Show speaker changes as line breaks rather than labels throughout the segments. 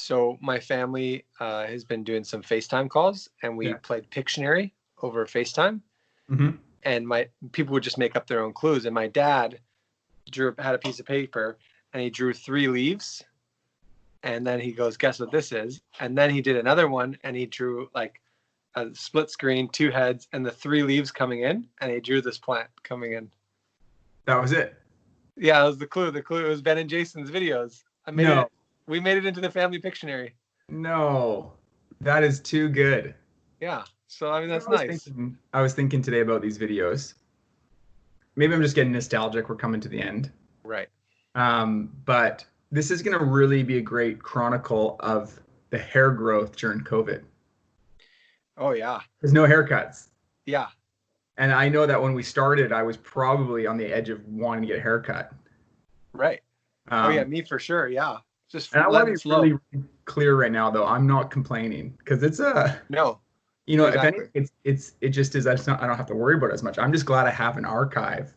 So my family has been doing some FaceTime calls, and we
Yeah.
played Pictionary over FaceTime.
Mm-hmm.
And my people would just make up their own clues. And my dad had a piece of paper, and he drew 3 leaves. And then he goes, guess what this is? And then he did another one, and he drew like a split screen, 2 heads, and the 3 leaves coming in, and he drew this plant coming in.
That was it.
Yeah, that was the clue. The clue was Ben and Jason's videos. We made it into the family Pictionary.
No, that is too good.
Yeah. So I mean, that's
nice. I was thinking today about these videos. Maybe I'm just getting nostalgic. We're coming to the end.
Right.
But this is going to really be a great chronicle of the hair growth during COVID.
Oh, yeah.
There's no haircuts.
Yeah.
And I know that when we started, I was probably on the edge of wanting to get a haircut.
Right. Oh, yeah, me for sure. Yeah.
Just and I want to be really clear right now, though. I'm not complaining because it's
no.
You know, exactly. If anything, it just is. I don't have to worry about it as much. I'm just glad I have an archive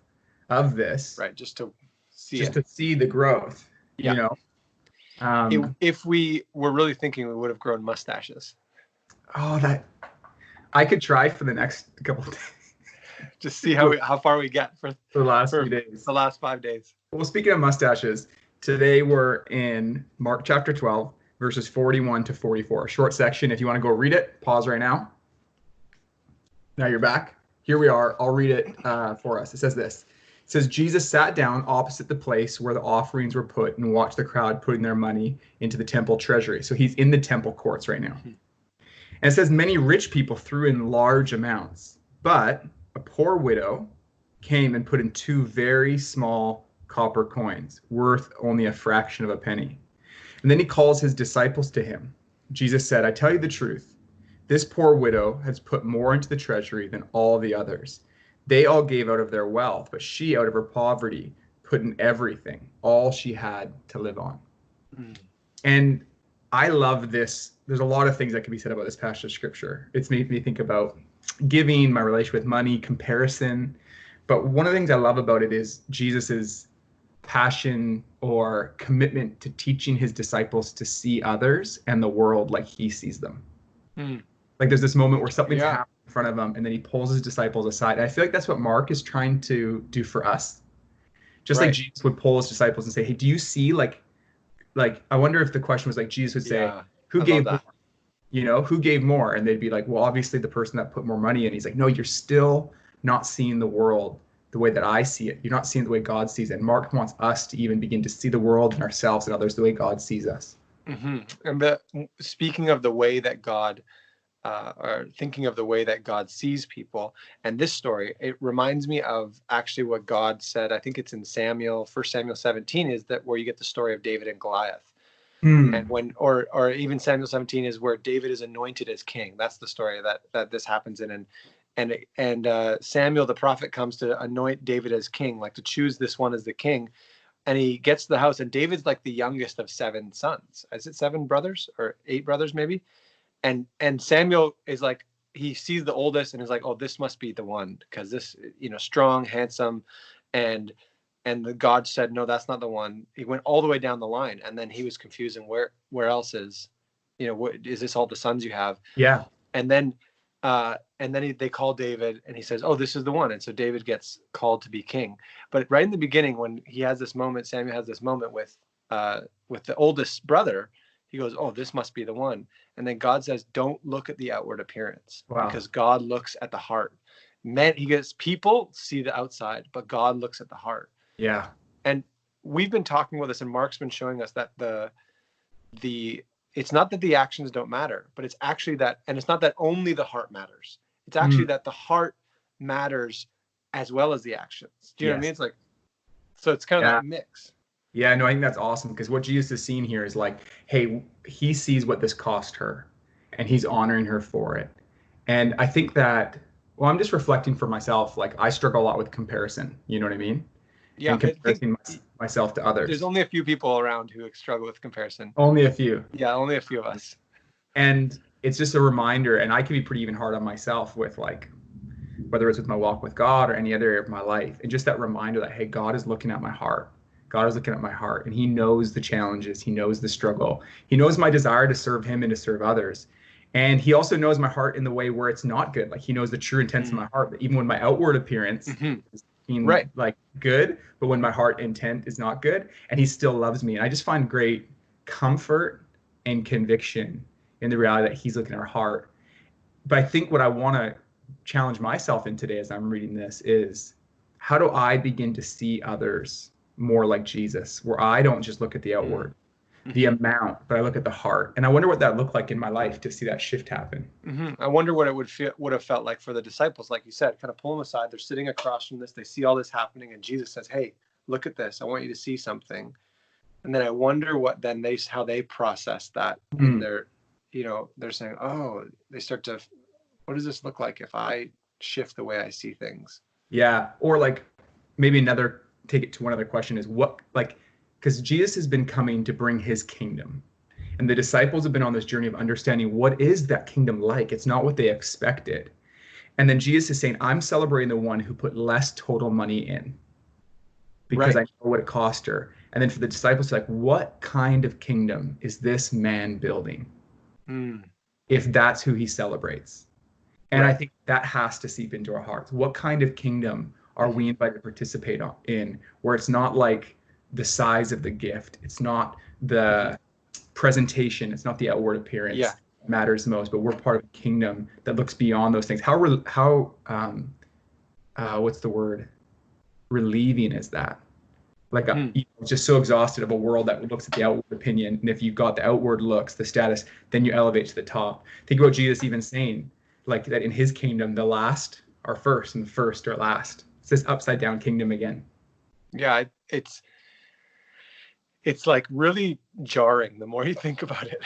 of this.
Right. Just to
see the growth. Yeah. You know.
If we were really thinking, we would have grown mustaches.
Oh, that I could try for the next couple of days.
Just see how far we get for
the last few days.
The last 5 days.
Well, speaking of mustaches, today we're in Mark chapter 12, verses 41 to 44. A short section. If you want to go read it, pause right now. Now you're back. Here we are. I'll read it for us. It says this. It says, Jesus sat down opposite the place where the offerings were put and watched the crowd putting their money into the temple treasury. So he's in the temple courts right now. Mm-hmm. And it says, many rich people threw in large amounts, but a poor widow came and put in 2 very small copper coins, worth only a fraction of a penny. And then he calls his disciples to him. Jesus said, I tell you the truth. This poor widow has put more into the treasury than all the others. They all gave out of their wealth, but she, out of her poverty, put in everything, all she had to live on. Mm. And I love this. There's a lot of things that can be said about this passage of scripture. It's made me think about giving, my relationship with money, comparison. But one of the things I love about it is Jesus's passion or commitment to teaching his disciples to see others and the world like he sees them. Mm. Like there's this moment where something's happening in front of him, and then he pulls his disciples aside. And I feel like that's what Mark is trying to do for us. Just like Jesus would pull his disciples and say, hey, do you see like I wonder if the question was like Jesus would say, who gave more? You know, who gave more? And they'd be like, well, obviously the person that put more money in. He's like, no, you're still not seeing the world the way that I see it. You're not seeing the way God sees it. And Mark wants us to even begin to see the world and ourselves and others the way God sees us.
Mm-hmm. And speaking of the way that God, or thinking of the way that God sees people, and this story, it reminds me of actually what God said. I think it's in 1 Samuel 17, is that where you get the story of David and Goliath. And when, or even Samuel 17 is where David is anointed as king. That's the story that this happens in. And Samuel the prophet comes to anoint David as king, like to choose this one as the king. And he gets to the house, and David's like the youngest of 7 sons. Is it 7 brothers or 8 brothers maybe? And Samuel is like, he sees the oldest and is like, oh, this must be the one, because this, strong, handsome, and the God said, no, that's not the one. He went all the way down the line, and then he was confused, and where else is, is this all the sons you have?
Yeah.
And then they call David, and he says, oh, this is the one. And so David gets called to be king. But right in the beginning, when he has this moment, Samuel has this moment with the oldest brother, he goes, oh, this must be the one. And then God says, don't look at the outward appearance, because God looks at the heart. People see the outside, but God looks at the heart.
Yeah.
And we've been talking about this, and Mark's been showing us that it's not that the actions don't matter, but it's actually that, and it's not that only the heart matters. It's actually that the heart matters as well as the actions. Do you know what I mean? It's like, so it's kind of that mix.
Yeah, no, I think that's awesome, because what Jesus is seeing here is like, hey, he sees what this cost her, and he's honoring her for it. And I think that, well, I'm just reflecting for myself. Like, I struggle a lot with comparison. You know what I mean?
Yeah.
And comparing myself to others.
There's only a few people around who struggle with comparison.
Only a few.
Yeah, only a few of us.
And it's just a reminder, and I can be pretty even hard on myself with, like, whether it's with my walk with God or any other area of my life, and just that reminder that, hey, God is looking at my heart. God is looking at my heart, and he knows the challenges. He knows the struggle. He knows my desire to serve him and to serve others. And he also knows my heart in the way where it's not good. Like he knows the true intents of my heart. But even when my outward appearance is being like good, but when my heart intent is not good, and he still loves me. And I just find great comfort and conviction in the reality that he's looking at our heart. But I think what I want to challenge myself in today as I'm reading this is, how do I begin to see others more like Jesus, where I don't just look at the outward, the amount, but I look at the heart? And I wonder what that looked like in my life to see that shift happen.
I wonder what it would have felt like for the disciples, like you said, kind of pull them aside. They're sitting across from this. They see all this happening, and Jesus says, "Hey, look at this. I want you to see something." And then I wonder how they process that in their, they're saying, "Oh," they start to, what does this look like if I shift the way I see things?
Yeah. Or like maybe take it to one other question is because Jesus has been coming to bring his kingdom, and the disciples have been on this journey of understanding what is that kingdom like. It's not what they expected. And then Jesus is saying, I'm celebrating the one who put less total money in because I know what it cost her. And then for the disciples, like, what kind of kingdom is this man building? If that's who he celebrates. And I think that has to seep into our hearts. What kind of kingdom are we invited to participate in, where it's not like the size of the gift, it's not the presentation, it's not the outward appearance that matters most, but we're part of a kingdom that looks beyond those things. What's the word? Relieving is that? Like just so exhausted of a world that looks at the outward opinion, and if you've got the outward looks, the status, then you elevate to the top. Think about Jesus even saying, like, that in his kingdom, the last are first and the first are last. It's this upside down kingdom again.
Yeah, it's like really jarring the more you think about it,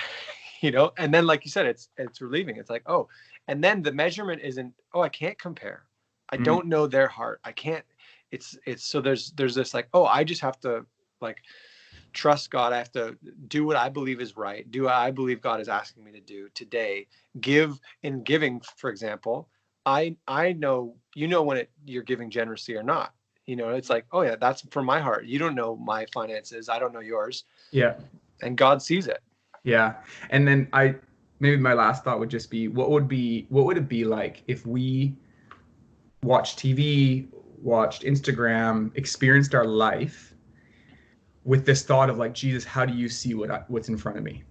and then like you said, it's relieving. It's like, oh, and then the measurement isn't, oh, I can't compare. I don't know their heart. I can't, it's so there's this like, oh, I just have to like trust God. I have to do what I believe is right. Do what I believe God is asking me to do today. In giving, for example, I know, when you're giving generously or not. It's like, oh yeah, that's from my heart. You don't know my finances. I don't know yours.
Yeah.
And God sees it.
Yeah. And then maybe my last thought would just be, what would it be like if we watched TV, watched Instagram, experienced our life with this thought of like, Jesus, how do you see what's in front of me?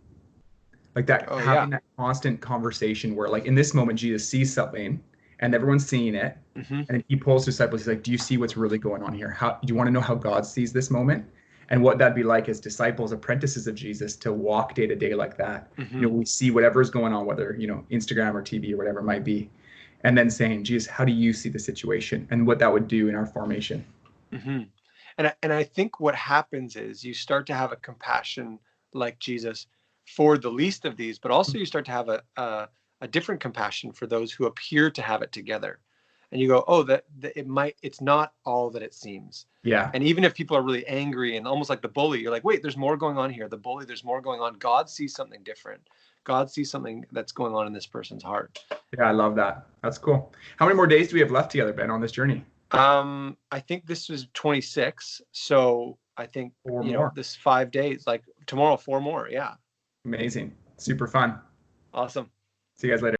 Like that, having that constant conversation where, like, in this moment, Jesus sees something and everyone's seeing it. And he pulls disciples. He's like, do you see what's really going on here? Do you want to know how God sees this moment? And what that'd be like as disciples, apprentices of Jesus, to walk day to day like that. We see whatever's going on, whether, Instagram or TV or whatever it might be. And then saying, Jesus, how do you see the situation? And what that would do in our formation.
And I think what happens is you start to have a compassion like Jesus for the least of these, but also you start to have a different compassion for those who appear to have it together. And you go, oh, it's not all that it seems.
Yeah.
And even if people are really angry and almost like the bully, you're like, wait, there's more going on here. The bully, there's more going on. God sees something different. God sees something that's going on in this person's heart.
Yeah, I love that. That's cool. How many more days do we have left together, Ben, on this journey?
I think this was 26. So I think, this 5 days, like tomorrow, 4 more. Yeah.
Amazing. Super fun.
Awesome.
See you guys later.